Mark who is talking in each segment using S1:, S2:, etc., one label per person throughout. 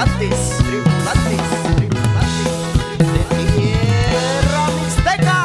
S1: tripulantes, tripulantes, tripulantes de tierra mixteca.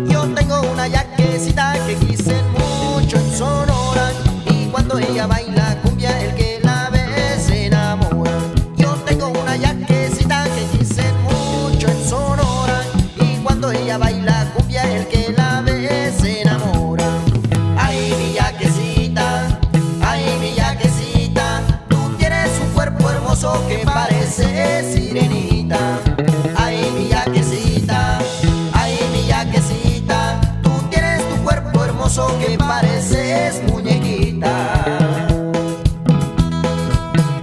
S1: Yo tengo una yaquecita que quise mucho en Sonora, y cuando ella baila cumbia el que la ve se enamora. Yo tengo una yaquecita que quise mucho en Sonora, y cuando ella baila cumbia el que la ve se enamora. Ay, mi yaquecita, tú tienes un cuerpo hermoso que parece sirenita. Ay, mi yaquecita, tú tienes tu cuerpo hermoso que pareces muñequita.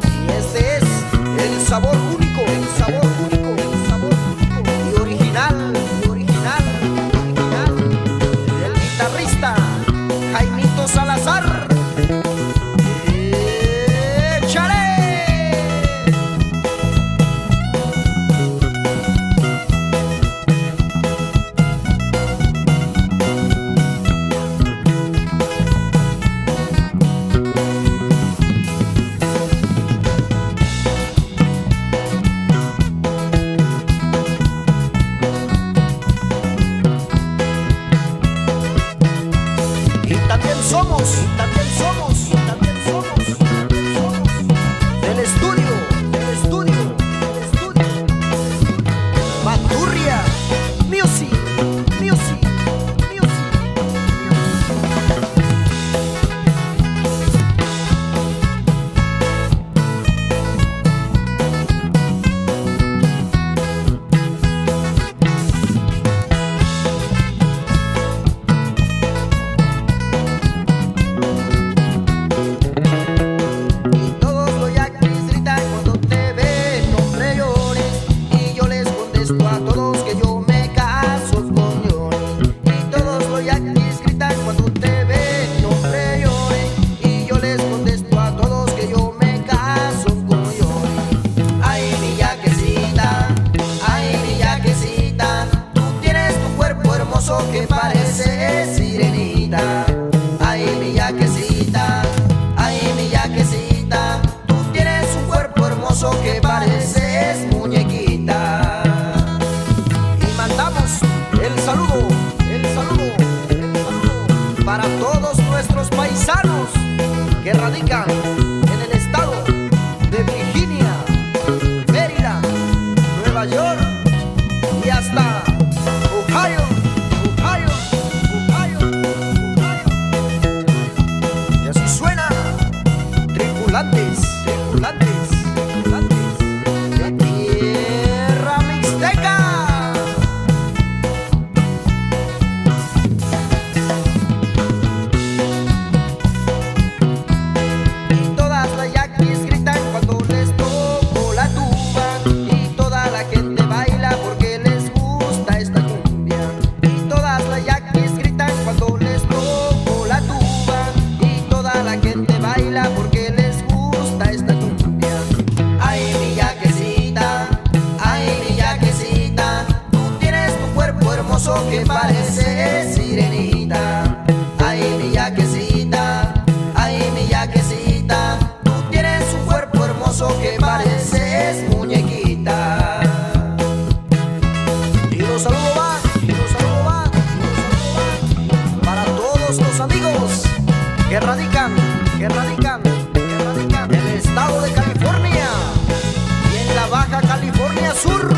S1: Y este es el sabor único, el sabor único, el sabor único y original, del guitarrista Jaimito Salazar. ¡Échale! También somos del estudio, Maturria Music. A todos que yo me caso con Johnny, y todos los yaquis gritan cuando te ven nombre Johnny, y yo les contesto a todos que yo me caso con Johnny. Ay, mi yaquecita, tú tienes tu cuerpo hermoso que parece sirenita. Ay, mi yaquecita, tú tienes un cuerpo hermoso que pareces muñequita. El saludo para todos nuestros paisanos que radican en el estado de Virginia, Maryland, Nueva York y hasta Ohio. Y así suena tripulantes de tierra mixteca. Porque les gusta esta cumbia. Ay, mi yaquecita, tú tienes tu cuerpo hermoso que parece sirenita. Ay, mi yaquecita, tú tienes un cuerpo hermoso que pareces muñequita. Y los saludos van para todos los amigos que radican en el estado de California y en la Baja California Sur.